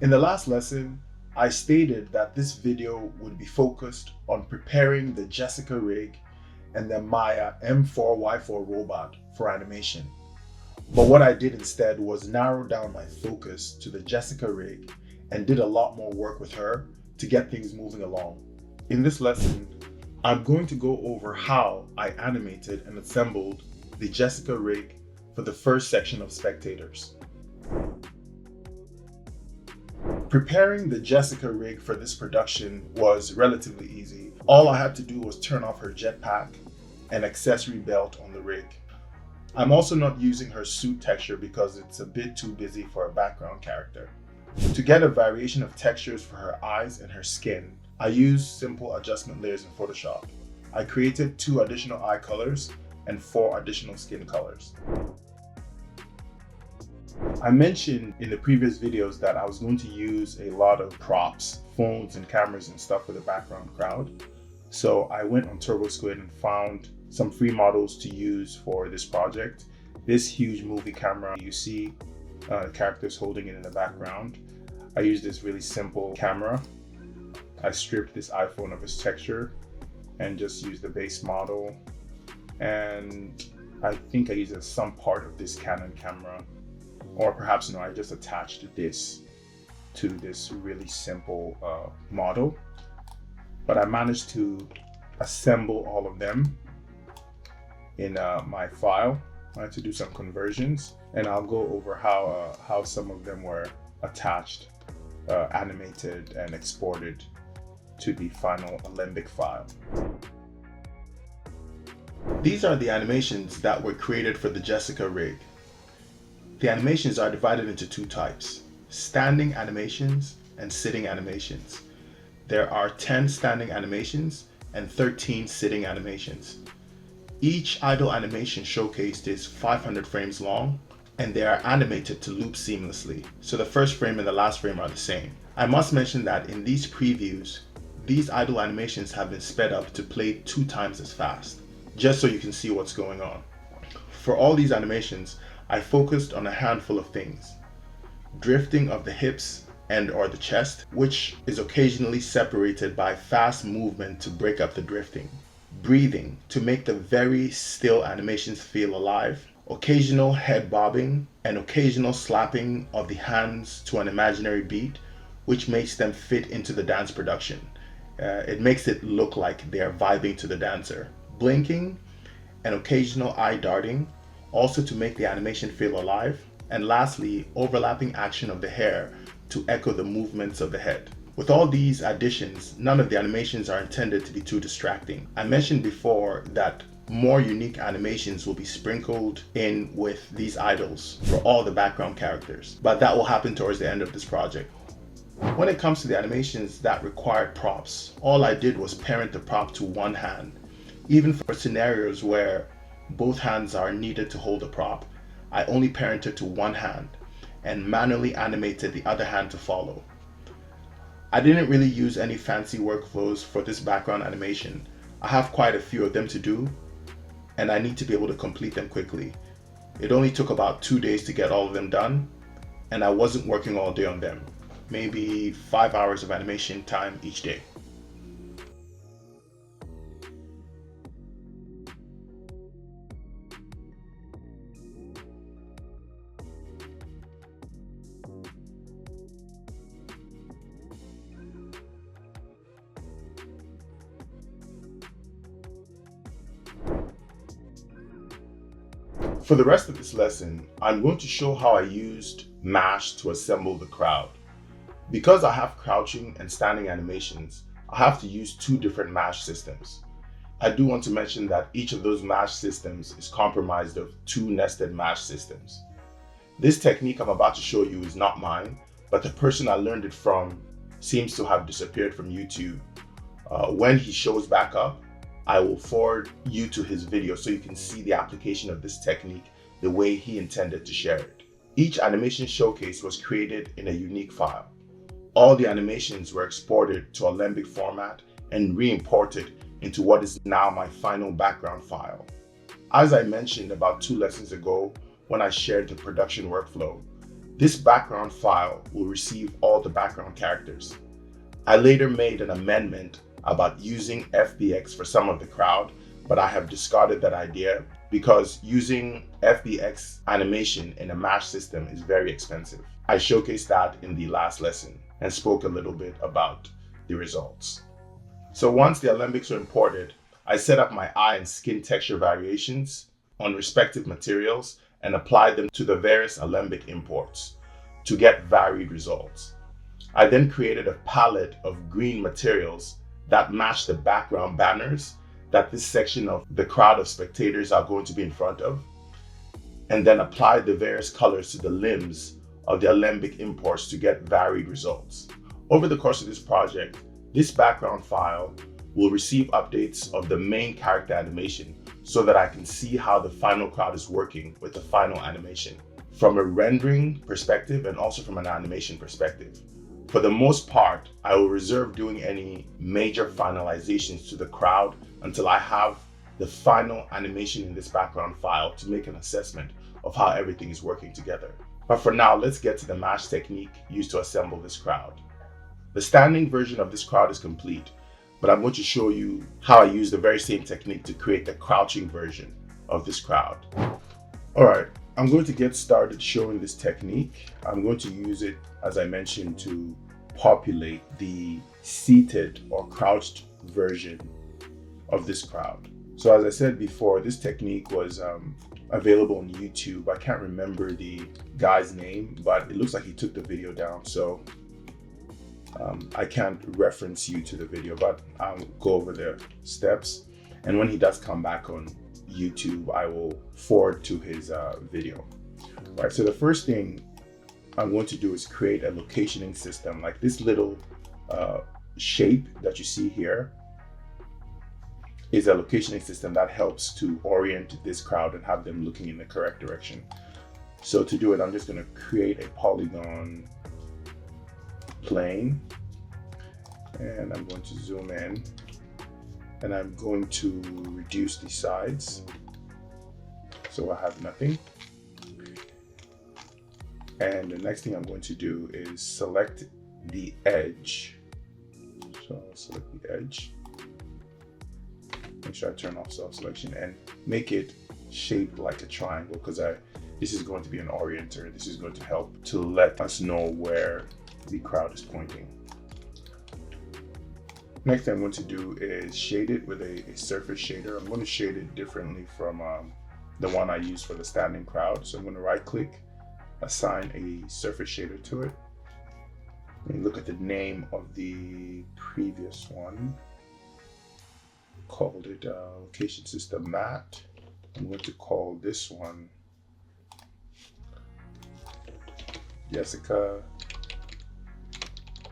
In the last lesson, I stated that this video would be focused on preparing the Jessica rig and the Maya M4Y4 robot for animation. But what I did instead was narrow down my focus to the Jessica rig and did a lot more work with her to get things moving along. In this lesson, I'm going to go over how I animated and assembled the Jessica rig for the first section of spectators. Preparing the Jessica rig for this production was relatively easy. All I had to do was turn off her jetpack and accessory belt on the rig. I'm also not using her suit texture because it's a bit too busy for a background character. To get a variation of textures for her eyes and her skin, I used simple adjustment layers in Photoshop. I created 2 additional eye colors and 4 additional skin colors. I mentioned in the previous videos that I was going to use a lot of props, phones and cameras and stuff for the background crowd. So I went on TurboSquid and found some free models to use for this project. This huge movie camera, you see characters holding it in the background. I used this really simple camera. I stripped this iPhone of its texture and just used the base model. And I think I used some part of this Canon camera. Or perhaps no, I just attached this to this really simple model. But I managed to assemble all of them in my file. I had to do some conversions, and I'll go over how some of them were attached, animated, and exported to the final Alembic file. These are the animations that were created for the Jessica rig. The animations are divided into 2 types, standing animations and sitting animations. There are 10 standing animations and 13 sitting animations. Each idle animation showcased is 500 frames long, and they are animated to loop seamlessly, so the first frame and the last frame are the same. I must mention that in these previews, these idle animations have been sped up to play 2 times as fast, just so you can see what's going on. For all these animations, I focused on a handful of things. Drifting of the hips and/or the chest, which is occasionally separated by fast movement to break up the drifting. Breathing, to make the very still animations feel alive. Occasional head bobbing and occasional slapping of the hands to an imaginary beat, which makes them fit into the dance production. It makes it look like they are vibing to the dancer. Blinking and occasional eye darting, also to make the animation feel alive. And lastly, overlapping action of the hair to echo the movements of the head. With all these additions, none of the animations are intended to be too distracting. I mentioned before that more unique animations will be sprinkled in with these idols for all the background characters, but that will happen towards the end of this project. When it comes to the animations that required props, all I did was parent the prop to one hand. Even for scenarios where both hands are needed to hold the prop, I only parented to one hand and manually animated the other hand to follow. I didn't really use any fancy workflows for this background animation. I have quite a few of them to do, and I need to be able to complete them quickly. It only took about 2 days to get all of them done, and I wasn't working all day on them. Maybe 5 hours of animation time each day. For the rest of this lesson, I'm going to show how I used Mesh to assemble the crowd. Because I have crouching and standing animations, I have to use 2 different Mesh systems. I do want to mention that each of those Mesh systems is comprised of 2 nested Mesh systems. This technique I'm about to show you is not mine, but the person I learned it from seems to have disappeared from YouTube. When he shows back up, I will forward you to his video so you can see the application of this technique the way he intended to share it. Each animation showcase was created in a unique file. All the animations were exported to Alembic format and re-imported into what is now my final background file. As I mentioned about 2 lessons ago when I shared the production workflow, This background file will receive all the background characters. I later made an amendment about using FBX for some of the crowd, but I have discarded that idea because using FBX animation in a mesh system is very expensive. I showcased that in the last lesson and spoke a little bit about the results. So once the alembics were imported, I set up my eye and skin texture variations on respective materials and applied them to the various alembic imports to get varied results. I then created a palette of green materials that match the background banners that this section of the crowd of spectators are going to be in front of, and then applied the various colors to the limbs of the alembic imports to get varied results. Over the course of this project, this background file will receive updates of the main character animation so that I can see how the final crowd is working with the final animation from a rendering perspective and also from an animation perspective. For the most part, I will reserve doing any major finalizations to the crowd until I have the final animation in this background file to make an assessment of how everything is working together. But for now, let's get to the mesh technique used to assemble this crowd. The standing version of this crowd is complete, but I'm going to show you how I use the very same technique to create the crouching version of this crowd. All right, I'm going to get started showing this technique. I'm going to use it, as I mentioned, to populate the seated or crouched version of this crowd. So as I said before, this technique was available on YouTube. I can't remember the guy's name, but it looks like he took the video down. So I can't reference you to the video, but I'll go over the steps. And when he does come back on YouTube, I will forward to his video. All right, so the first thing I'm going to do is create a locationing system. Like this little shape that you see here is a locationing system that helps to orient this crowd and have them looking in the correct direction. So to do it, I'm just going to create a polygon plane, and I'm going to zoom in, and I'm going to reduce the sides so I have nothing. And the next thing I'm going to do is select the edge. So I'll select the edge, make sure I turn off self-selection and make it shaped like a triangle, because this is going to be an orienter. This is going to help to let us know where the crowd is pointing. Next thing I'm going to do is shade it with a surface shader. I'm going to shade it differently from the one I used for the standing crowd. So I'm going to right click, assign a surface shader to it, and look at the name of the previous one. Called it location system matte. I'm going to call this one Jessica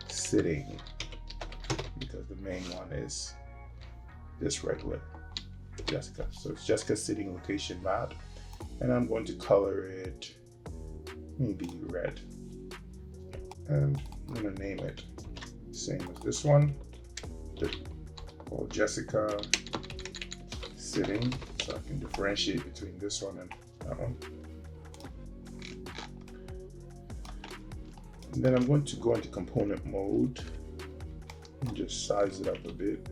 sitting, because the main one is this regular Jessica. So it's Jessica sitting location matte, and I'm going to color it maybe red, and I'm going to name it same as this one, called Jessica sitting, so I can differentiate between this one and that one. And then I'm going to go into component mode and just size it up a bit.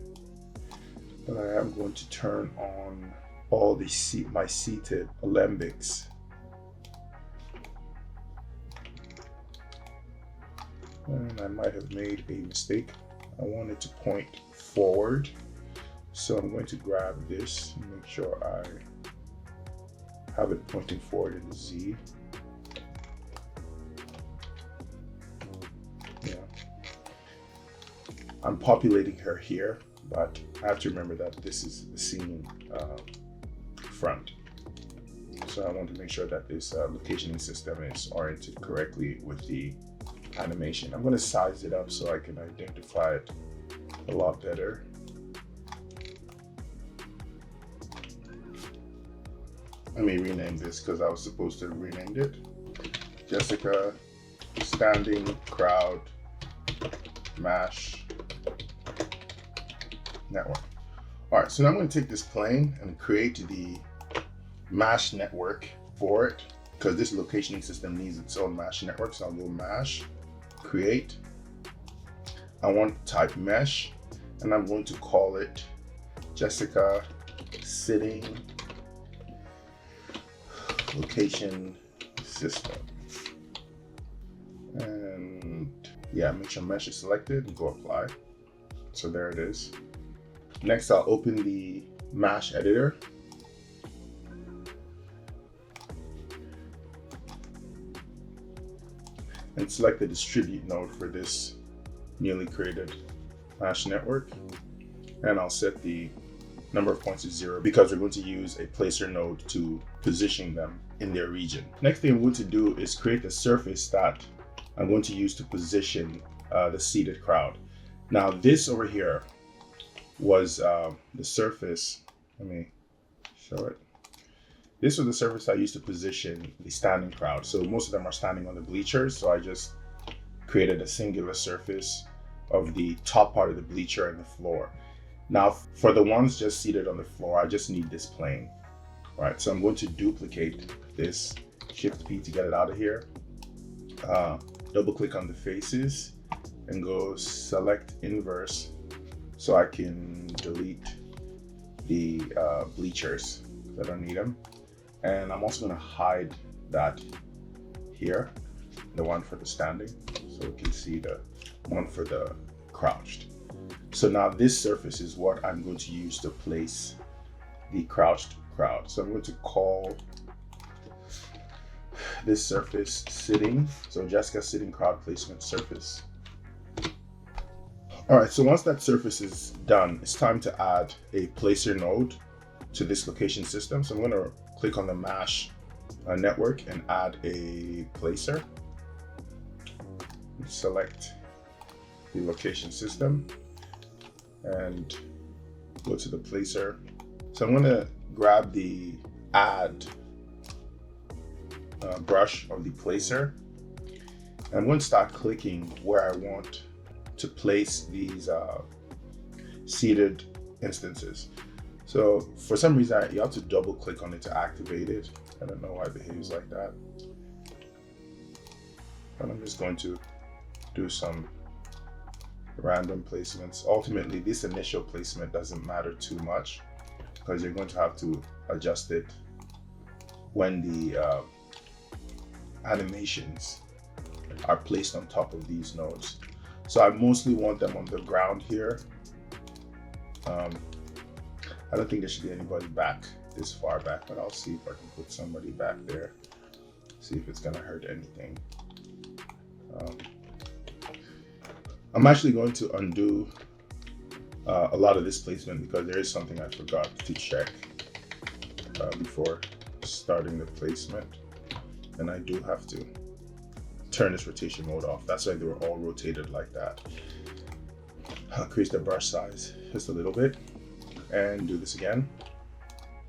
But I am going to turn on all the my seated alembics. And I might have made a mistake. I want it to point forward. So I'm going to grab this and make sure I have it pointing forward in the Z. Yeah. I'm populating her here, but I have to remember that this is the scene front. So I want to make sure that this locationing system is oriented correctly with the animation. I'm going to size it up so I can identify it a lot better. Let me rename this because I was supposed to have renamed it. Jessica standing crowd mesh network. All right, so now I'm going to take this plane and create the mesh network for it. because this locationing system needs its own mesh network. So I'll go mesh, create. I want type mesh, and I'm going to call it Jessica sitting location system. And yeah, make sure mesh is selected and go apply. So there it is. Next, I'll open the mesh editor. And select the distribute node for this newly created mesh network. And I'll set the number of points to 0 because we're going to use a placer node to position them in their region. Next thing I'm going to do is create the surface that I'm going to use to position the seated crowd. Now this over here was the surface. Let me show it. This was the surface I used to position the standing crowd. So most of them are standing on the bleachers. So I just created a singular surface of the top part of the bleacher and the floor. Now for the ones just seated on the floor, I just need this plane. All right, so I'm going to duplicate this, Shift P to get it out of here. Double click on the faces and go select inverse so I can delete the bleachers. I don't need them. And I'm also going to hide that here, the one for the standing, so we can see the one for the crouched. So now this surface is what I'm going to use to place the crouched crowd. So I'm going to call this surface sitting. So Jessica sitting crowd placement surface. All right, so once that surface is done, it's time to add a placer node to this location system. So I'm going to click on the mesh network and add a placer. Select the location system and go to the placer. So I'm going to grab the add brush of the placer. And I'm going to start clicking where I want to place these seated instances. So for some reason, you have to double click on it to activate it. I don't know why it behaves like that. But I'm just going to do some random placements. Ultimately, this initial placement doesn't matter too much because you're going to have to adjust it when the animations are placed on top of these nodes. So I mostly want them on the ground here. I don't think there should be anybody back this far back, but I'll see if I can put somebody back there. See if it's gonna hurt anything. I'm actually going to undo a lot of this placement because there is something I forgot to check before starting the placement. And I do have to turn this rotation mode off. That's why they were all rotated like that. I'll increase the brush size just a little bit and do this again.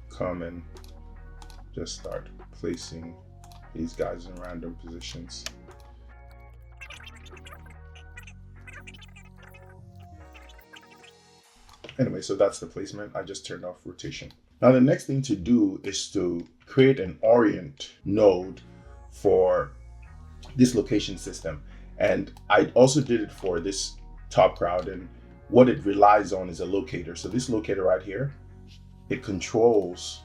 Come and just start placing these guys in random positions. Anyway, so that's the placement. I just turned off rotation. Now the next thing to do is to create an orient node for this location system. And I also did it for this top crowd, and what it relies on is a locator. So this locator right here, it controls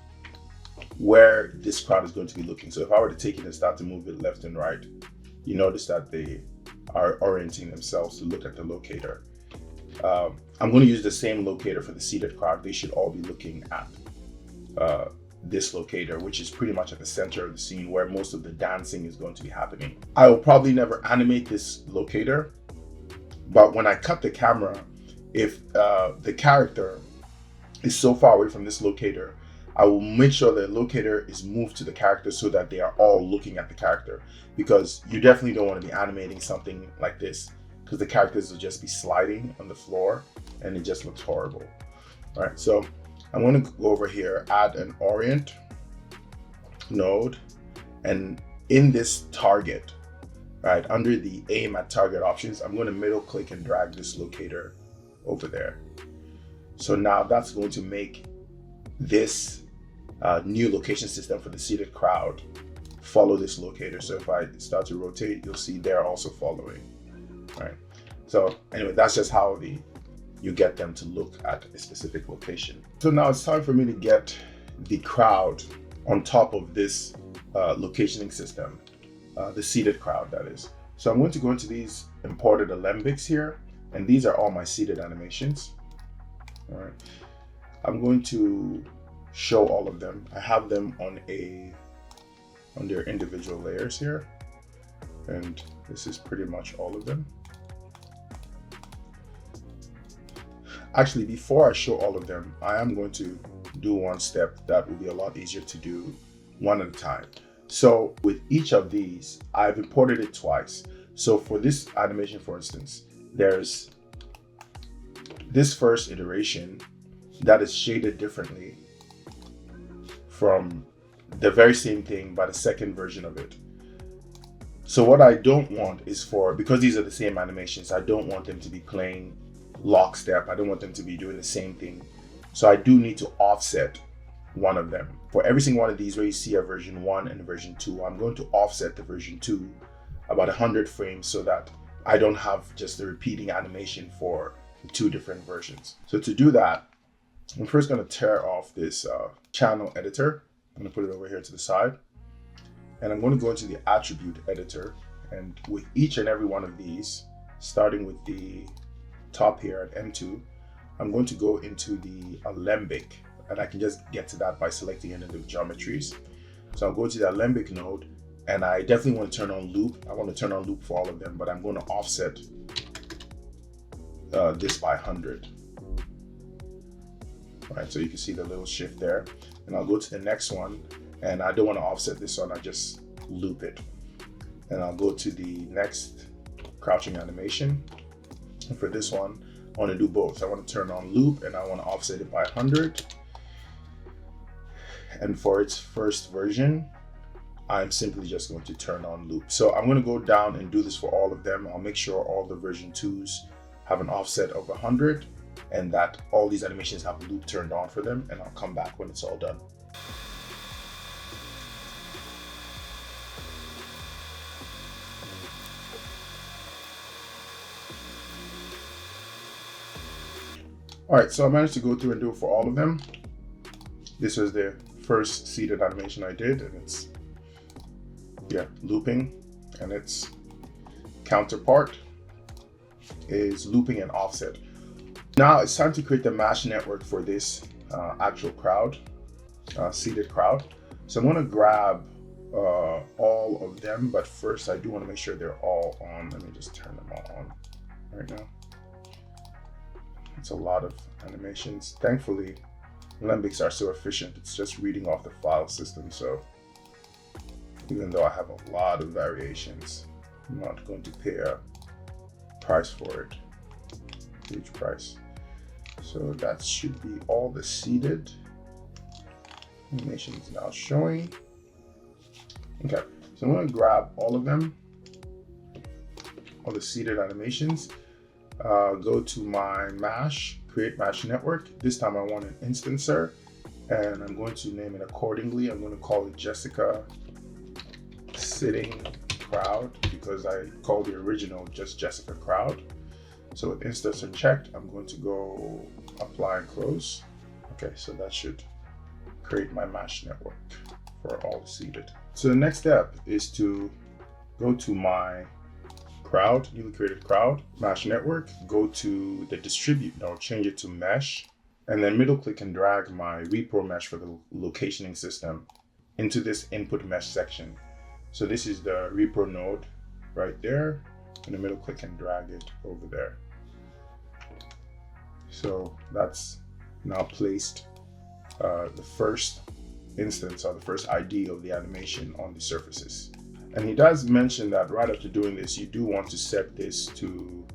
where this crowd is going to be looking. So if I were to take it and start to move it left and right, you notice that they are orienting themselves to look at the locator. I'm going to use the same locator for the seated crowd. They should all be looking at this locator, which is pretty much at the center of the scene where most of the dancing is going to be happening. I will probably never animate this locator, but when I cut the camera, if the character is so far away from this locator, I will make sure the locator is moved to the character so that they are all looking at the character, because you definitely don't want to be animating something like this because the characters will just be sliding on the floor and it just looks horrible. All right, so I'm going to go over here, add an orient node, and in this target, right, under the aim at target options, I'm going to middle click and drag this locator over there. So now that's going to make this new location system for the seated crowd follow this locator. So if I start to rotate, you'll see they're also following. All right. So anyway, that's just how you get them to look at a specific location. So now it's time for me to get the crowd on top of this locationing system, the seated crowd, that is. So I'm going to go into these imported alembics here, and these are all my seated animations. All right. I'm going to show all of them. I have them on their individual layers here, and this is pretty much all of them. Actually, before I show all of them, I am going to do one step that will be a lot easier to do one at a time. So with each of these, I've imported it twice. So for this animation, for instance, there's this first iteration that is shaded differently from the very same thing by the second version of it. So what I don't want is because these are the same animations, I don't want them to be playing lockstep. I don't want them to be doing the same thing. So I do need to offset one of them. For every single one of these where you see a version 1 and a version 2, I'm going to offset the version 2 about 100 frames so that I don't have just the repeating animation for the two different versions. So to do that, I'm first going to tear off this channel editor. I'm going to put it over here to the side. And I'm going to go into the attribute editor. And with each and every one of these, starting with the top here at M2, I'm going to go into the alembic, and I can just get to that by selecting any of the geometries. So I'll go to the alembic node, and I definitely want to turn on loop. I want to turn on loop for all of them, but I'm going to offset this by 100. All right, so you can see the little shift there. And I'll go to the next one, and I don't want to offset this one, I just loop it. And I'll go to the next crouching animation. And for this one, I want to do both. I want to turn on loop and I want to offset it by 100. And for its first version, I'm simply just going to turn on loop. So I'm going to go down and do this for all of them. I'll make sure all the version 2s have an offset of 100 and that all these animations have loop turned on for them. And I'll come back when it's all done. All right, so I managed to go through and do it for all of them. This was the first seated animation I did, and it's, looping, and its counterpart is looping and offset. Now it's time to create the mesh network for this actual crowd, seated crowd. So I'm gonna grab all of them, but first I do wanna make sure they're all on. Let me just turn them all on right now. It's a lot of animations. Thankfully, Alembics are so efficient. It's just reading off the file system. So even though I have a lot of variations, I'm not going to pay a price for it, huge price. So that should be all the seated animations now showing. Okay, so I'm going to grab all of them, all the seated animations. Go to my mesh, create mesh network. This time I want an instancer, and I'm going to name it accordingly. I'm going to call it Jessica Sitting Crowd because I called the original just Jessica Crowd. So with instancer checked, I'm going to go apply and close. Okay, so that should create my mesh network for all the seated. So the next step is to go to my crowd, newly created crowd, mesh network, go to the distribute node, change it to mesh, and then middle click and drag my repro mesh for the locationing system into this input mesh section. So this is the repro node right there, and the middle click and drag it over there. So that's now placed the first instance or the first ID of the animation on the surfaces. And he does mention that right after doing this, you do want to set this to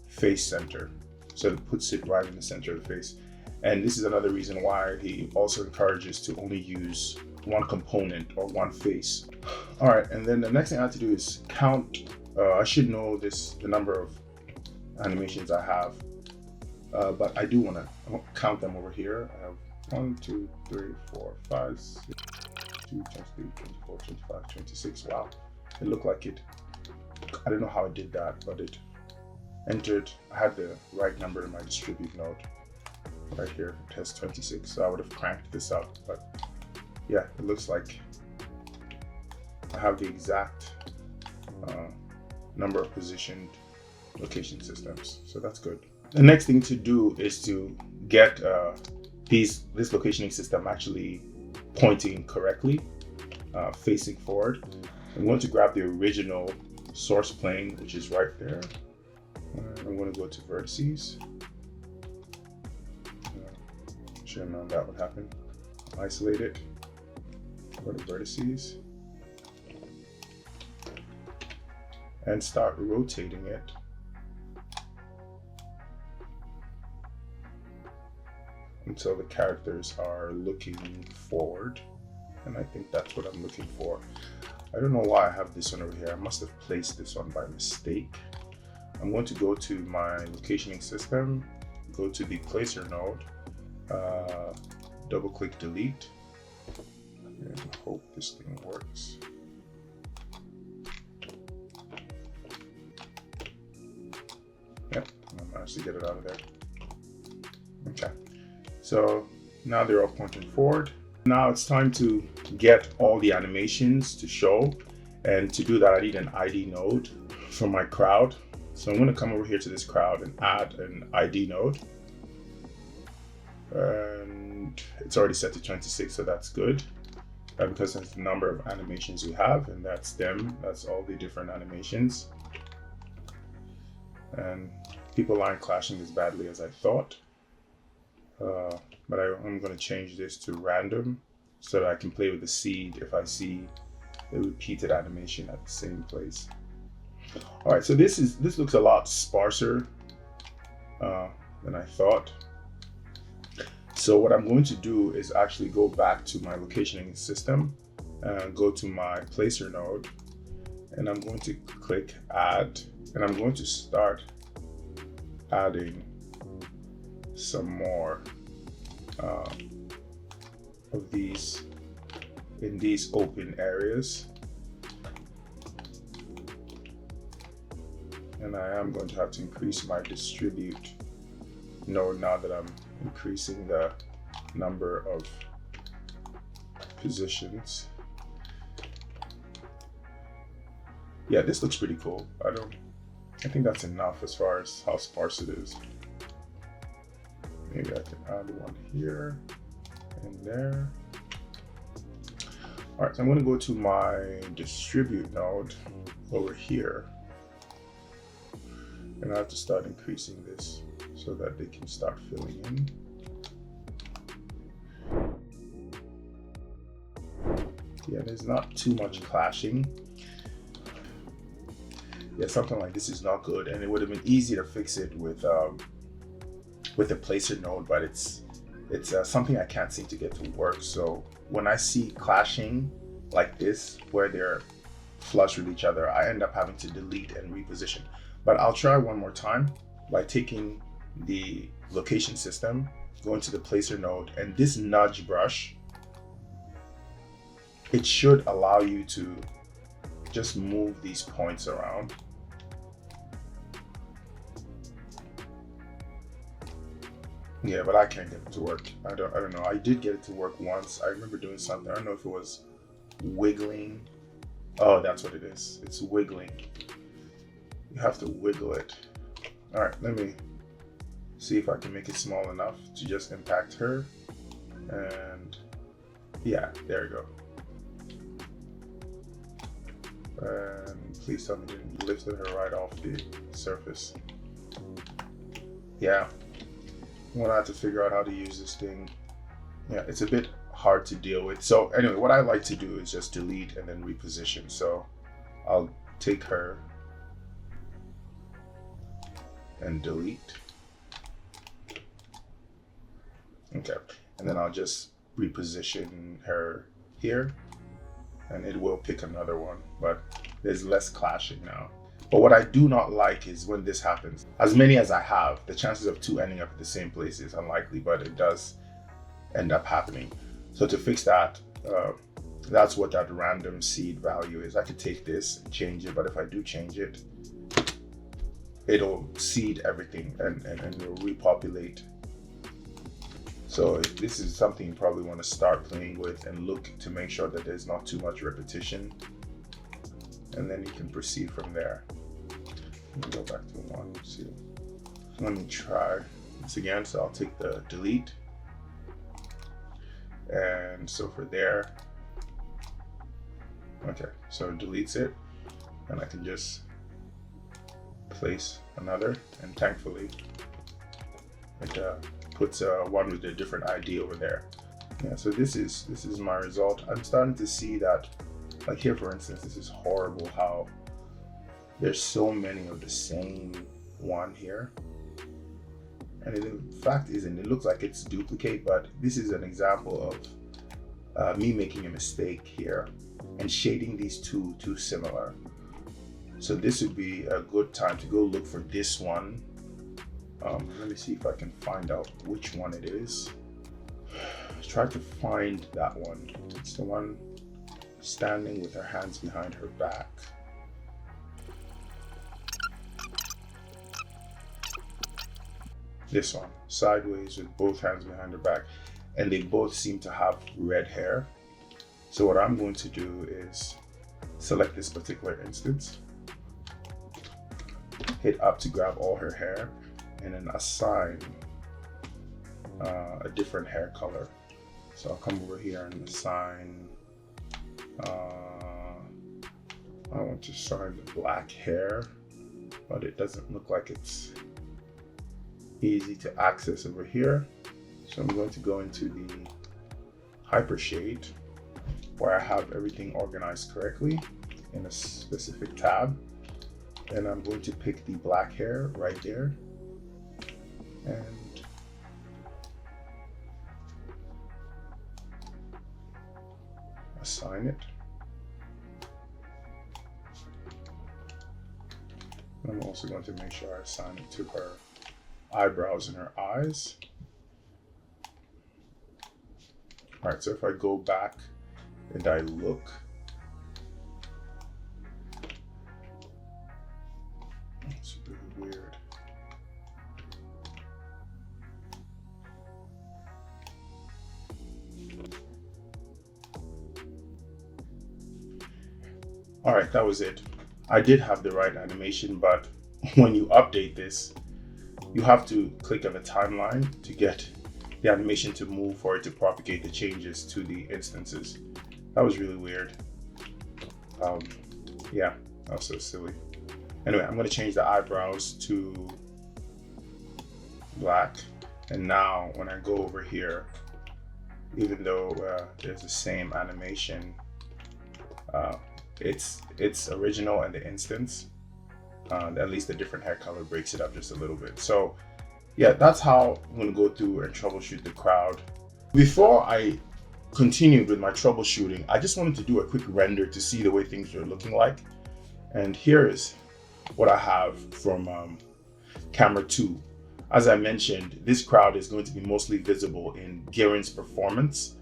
face center. So it puts it right in the center of the face. And this is another reason why he also encourages to only use one component or one face. All right, and then the next thing I have to do is count. I should know the number of animations I have, but I do want to count them over here. I have 1, 2, 3, 4, 5, 6, 22, 23, 24, 25, 26. Wow, it looked like it. I don't know how it did that, but it entered. I had the right number in my distribute node right here. It has 26, so I would have cranked this up, but yeah, it looks like I have the exact number of positioned location systems, so that's good. The next thing to do is to get this locationing system actually pointing correctly, facing forward. I'm going to grab the original source plane, which is right there. I'm going to go to vertices. Should have known that would happen. Isolate it. Go to vertices. And start rotating it. Until the characters are looking forward. And I think that's what I'm looking for. I don't know why I have this one over here. I must have placed this one by mistake. I'm going to go to my locationing system, go to the placer node, double click delete, and hope this thing works. Yep, I managed to get it out of there. Okay, so now they're all pointing forward. Now it's time to get all the animations to show, and to do that I need an ID node for my crowd. So I'm going to come over here to this crowd and add an ID node, and it's already set to 26, so that's good, because that's the number of animations we have, and that's them. That's all the different animations, and people aren't clashing as badly as I thought. But I'm going to change this to random so that I can play with the seed if I see a repeated animation at the same place. All right, so this looks a lot sparser than I thought. So what I'm going to do is actually go back to my locationing system, go to my placer node, and I'm going to click add, and I'm going to start adding some more of these in these open areas. And I am going to have to increase my distribute node now that I'm increasing the number of positions. Yeah, this looks pretty cool. I think that's enough as far as how sparse it is. Maybe I can add one here and there. All right, so I'm going to go to my distribute node over here, and I have to start increasing this so that they can start filling in. Yeah, there's not too much clashing. Yeah, something like this is not good, and it would have been easy to fix it with the placer node, but it's something I can't seem to get to work. So when I see clashing like this, where they're flush with each other, I end up having to delete and reposition. But I'll try one more time by taking the location system, going to the placer node, and this nudge brush, it should allow you to just move these points around. Yeah, but I can't get it to work. I don't know. I did get it to work once. I remember doing something. I don't know if it was wiggling. Oh, that's what it is. It's wiggling. You have to wiggle it. All right, let me see if I can make it small enough to just impact her. And yeah, there we go. And please tell me you didn't lifted her right off the surface. Yeah. I'm gonna have to figure out how to use this thing. Yeah, it's a bit hard to deal with. So anyway, what I like to do is just delete and then reposition. So I'll take her and delete. Okay, and then I'll just reposition her here, and it will pick another one, but there's less clashing now. But what I do not like is when this happens. As many as I have, the chances of two ending up at the same place is unlikely, but it does end up happening. So to fix that, That's what that random seed value is. I could take this and change it, but if I do change it, it'll seed everything and it'll repopulate. So this is something you probably want to start playing with and look to make sure that there's not too much repetition. And then you can proceed from there. Let me go back to 1, 2. Let me try this again. So I'll take the delete. And so for there, okay, so it deletes it. And I can just place another, and thankfully it puts one with a different ID over there. Yeah, so this is my result. I'm starting to see that, like here for instance, this is horrible how there's so many of the same one here, and it in fact isn't. It looks like it's duplicate, but this is an example of me making a mistake here and shading these two too similar. So this would be a good time to go look for this one. Let me see if I can find out which one it is. Try to find that one. It's the one standing with her hands behind her back. This one, sideways with both hands behind her back. And they both seem to have red hair. So what I'm going to do is select this particular instance, hit up to grab all her hair, and then assign a different hair color. So I'll come over here and assign, I want to assign the black hair, but it doesn't look like it's easy to access over here. So I'm going to go into the hyper shade where I have everything organized correctly in a specific tab. And I'm going to pick the black hair right there and assign it. And I'm also going to make sure I assign it to her eyebrows and her eyes. All right, so if I go back and I look, it's really weird. All right, that was it. I did have the right animation, but when you update this, you have to click on the timeline to get the animation to move for it to propagate the changes to the instances. That was really weird. Yeah, that was so silly. Anyway, I'm gonna change the eyebrows to black. And now when I go over here, even though there's the same animation, it's original and the instance, at least the different hair color breaks it up just a little bit. So yeah, that's how I'm gonna go through and troubleshoot the crowd. Before I continued with my troubleshooting, I just wanted to do a quick render to see the way things are looking like. And here is what I have from camera 2. As I mentioned, this crowd is going to be mostly visible in Girin's performance.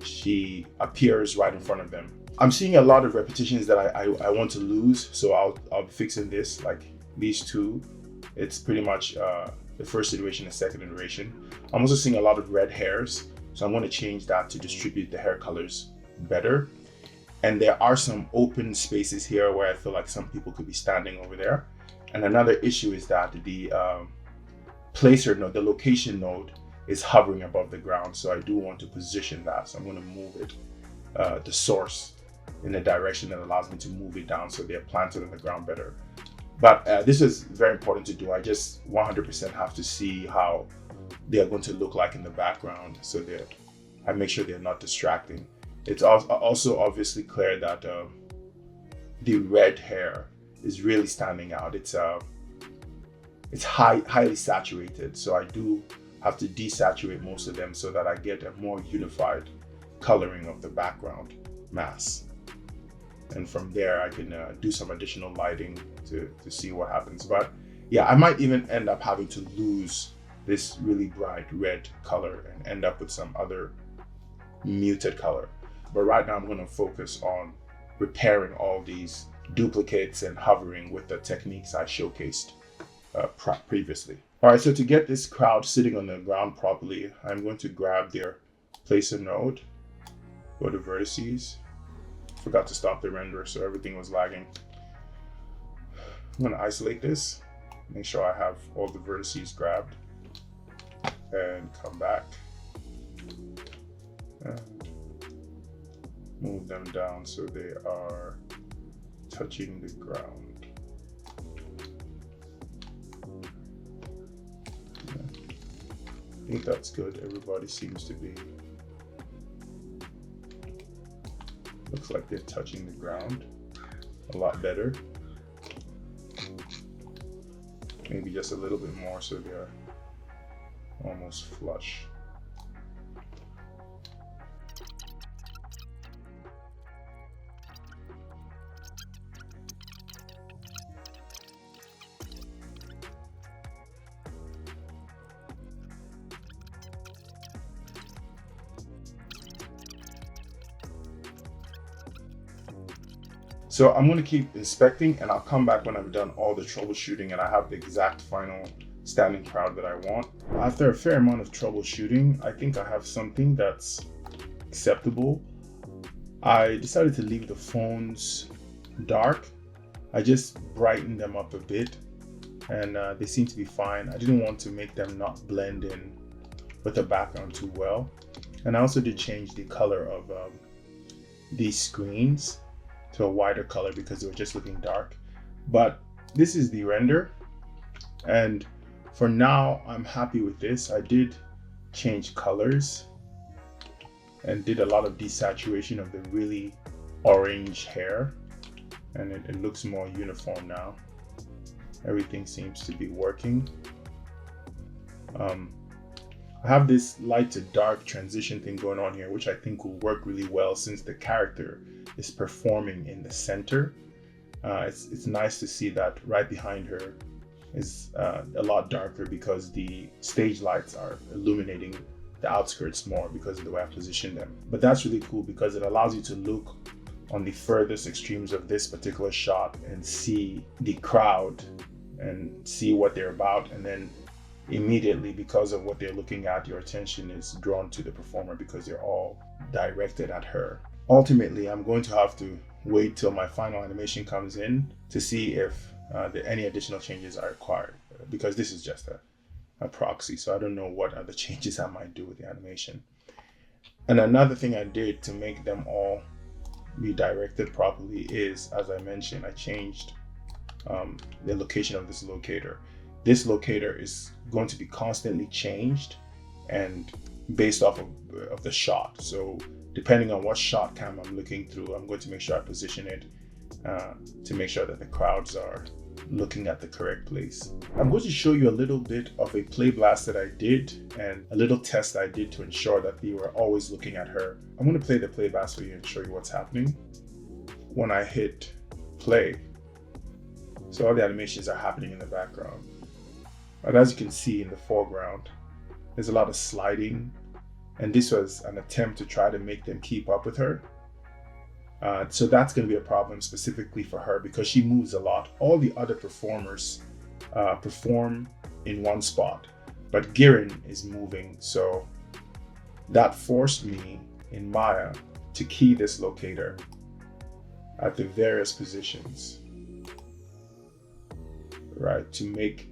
She appears right in front of them. I'm seeing a lot of repetitions that I want to lose, so I'll be fixing this, like these two. It's pretty much the first iteration and second iteration. I'm also seeing a lot of red hairs, so I'm going to change that to distribute the hair colors better. And there are some open spaces here where I feel like some people could be standing over there. And another issue is that the placer node, the location node, is hovering above the ground. So I do want to position that. So I'm going to move it, the source, in a direction that allows me to move it down so they're planted on the ground better. But this is very important to do. I just 100% have to see how they are going to look like in the background, so that I make sure they're not distracting. It's also obviously clear that the red hair is really standing out. It's highly saturated, so I do have to desaturate most of them so that I get a more unified coloring of the background mass. And from there, I can do some additional lighting to see what happens. But yeah, I might even end up having to lose this really bright red color and end up with some other muted color. But right now I'm going to focus on repairing all these duplicates and hovering with the techniques I showcased previously. All right, so to get this crowd sitting on the ground properly, I'm going to grab their placer node, go to vertices. Forgot to stop the render, so everything was lagging. I'm going to isolate this, make sure I have all the vertices grabbed, and come back and move them down so they are touching the ground. I think that's good. Everybody seems to be, looks like they're touching the ground a lot better. Maybe just a little bit more so they're almost flush. So I'm going to keep inspecting, and I'll come back when I've done all the troubleshooting and I have the exact final standing crowd that I want. After a fair amount of troubleshooting, I think I have something that's acceptable. I decided to leave the phones dark. I just brightened them up a bit, and they seem to be fine. I didn't want to make them not blend in with the background too well. And I also did change the color of these screens to a wider color because they were just looking dark. But this is the render, and for now I'm happy with this. I did change colors and did a lot of desaturation of the really orange hair, and it looks more uniform now. Everything seems to be working. I have this light to dark transition thing going on here, which I think will work really well since the character is performing in the center. It's nice to see that right behind her is a lot darker because the stage lights are illuminating the outskirts more because of the way I positioned them. But that's really cool because it allows you to look on the furthest extremes of this particular shot and see the crowd and see what they're about, and then immediately, because of what they're looking at, your attention is drawn to the performer because they're all directed at her. Ultimately, I'm going to have to wait till my final animation comes in to see if any additional changes are required, because this is just a proxy, so I don't know what other changes I might do with the animation. And another thing I did to make them all be directed properly is, as I mentioned, I changed the location of this locator. This locator is going to be constantly changed and based off of the shot. So depending on what shot cam I'm looking through, I'm going to make sure I position it to make sure that the crowds are looking at the correct place. I'm going to show you a little bit of a play blast that I did and a little test I did to ensure that they were always looking at her. I'm going to play the play blast for you and show you what's happening. When I hit play, so all the animations are happening in the background. But as you can see in the foreground, there's a lot of sliding, and this was an attempt to try to make them keep up with her. So that's going to be a problem specifically for her because she moves a lot. All the other performers perform in one spot, but Girin is moving. So that forced me in Maya to key this locator at the various positions, right, to make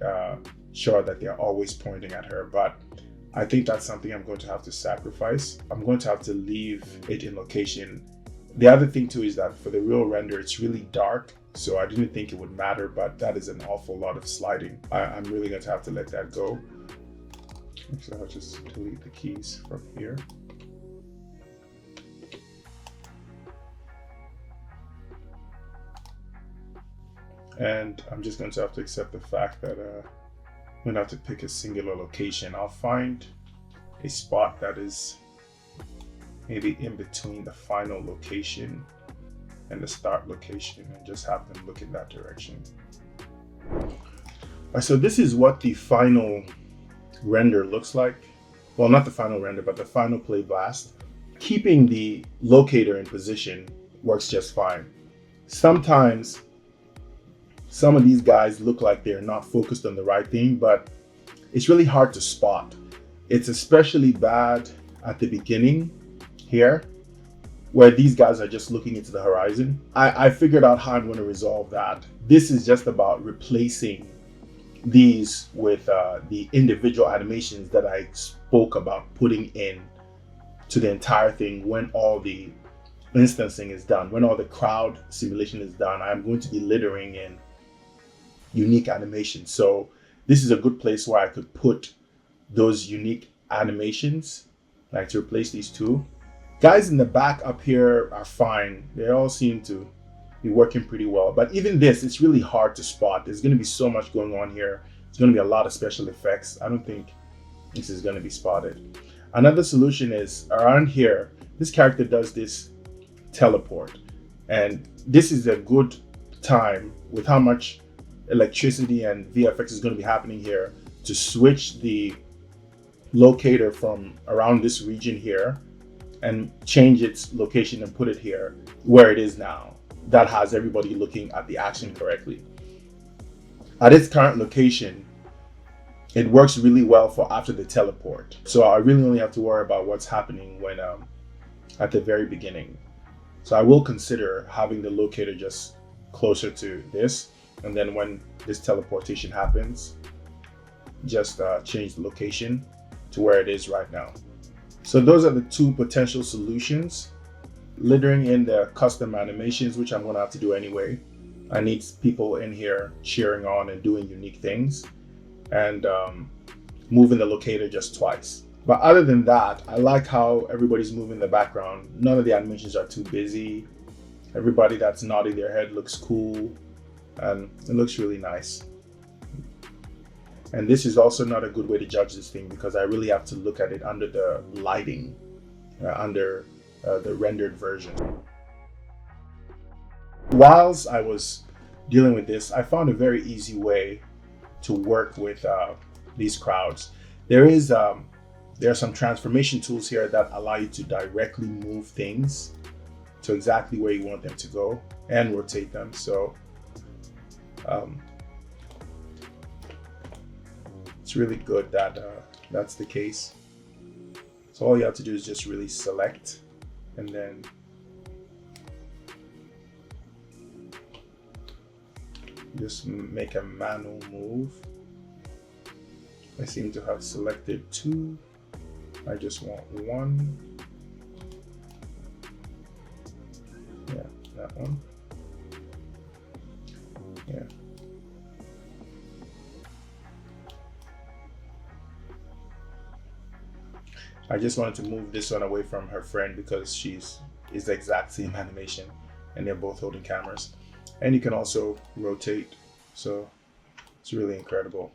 sure that they're always pointing at her. But I think that's something I'm going to have to sacrifice. I'm going to have to leave it in location. The other thing too is that for the real render, it's really dark, so I didn't think it would matter, but that is an awful lot of sliding. I'm really going to have to let that go. So I'll just delete the keys from here. And I'm just going to have to accept the fact that I'm going to have to pick a singular location. I'll find a spot that is maybe in between the final location and the start location and just have them look in that direction. Alright, so this is what the final render looks like. Well, not the final render, but the final play blast. keeping the locator in position works just fine. Sometimes some of these guys look like they're not focused on the right thing, but it's really hard to spot. It's especially bad at the beginning here, where these guys are just looking into the horizon. I figured out how I'm going to resolve that. This is just about replacing these with the individual animations that I spoke about putting in to the entire thing when all the instancing is done, when all the crowd simulation is done. I'm going to be littering in unique animations. So this is a good place where I could put those unique animations, like to replace these two. Guys in the back up here are fine. They all seem to be working pretty well. But even this, it's really hard to spot. There's going to be so much going on here. There's going to be a lot of special effects. I don't think this is going to be spotted. Another solution is around here, this character does this teleport. And this is a good time with how much electricity and VFX is going to be happening here to switch the locator from around this region here and change its location and put it here where it is now. That has everybody looking at the action correctly. At its current location, it works really well for after the teleport. So I really only have to worry about what's happening when at the very beginning. So I will consider having the locator just closer to this, and then when this teleportation happens, just change the location to where it is right now. So those are the two potential solutions. Littering in the custom animations, which I'm going to have to do anyway. I need people in here cheering on and doing unique things, and moving the locator just twice. But other than that, I like how everybody's moving in the background. None of the animations are too busy. Everybody that's nodding their head looks cool, and it looks really nice. And this is also not a good way to judge this thing, because I really have to look at it under the lighting, under the rendered version. Whilst I was dealing with this, I found a very easy way to work with these crowds. There are some transformation tools here that allow you to directly move things to exactly where you want them to go and rotate them. So it's really good that that's the case. So all you have to do is just really select and then just make a manual move. I seem to have selected 2. I just want 1. Yeah, that one. Yeah. I just wanted to move this one away from her friend because it's the exact same animation and they're both holding cameras. And you can also rotate, so it's really incredible.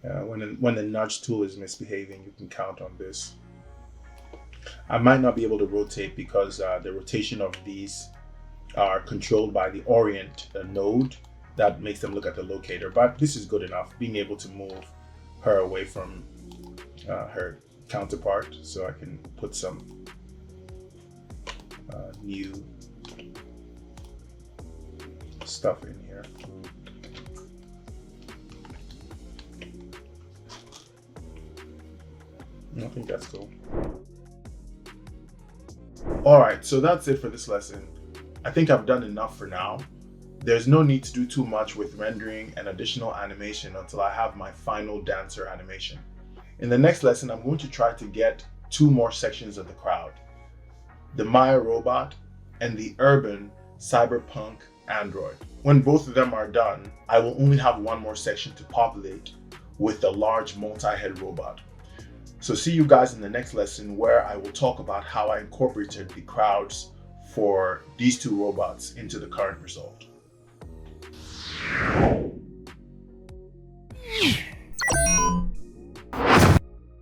When the nudge tool is misbehaving, you can count on this. I might not be able to rotate because the rotation of these are controlled by the orient node that makes them look at the locator, but this is good enough, being able to move her away from her counterpart, so I can put some new stuff in here. I think that's cool. Alright, so that's it for this lesson. I think I've done enough for now. There's no need to do too much with rendering and additional animation until I have my final dancer animation. In the next lesson, I'm going to try to get 2 more sections of the crowd. The Maya robot and the urban cyberpunk android. When both of them are done, I will only have 1 more section to populate with the large multi-head robot. So see you guys in the next lesson, where I will talk about how I incorporated the crowds for these 2 robots into the current result.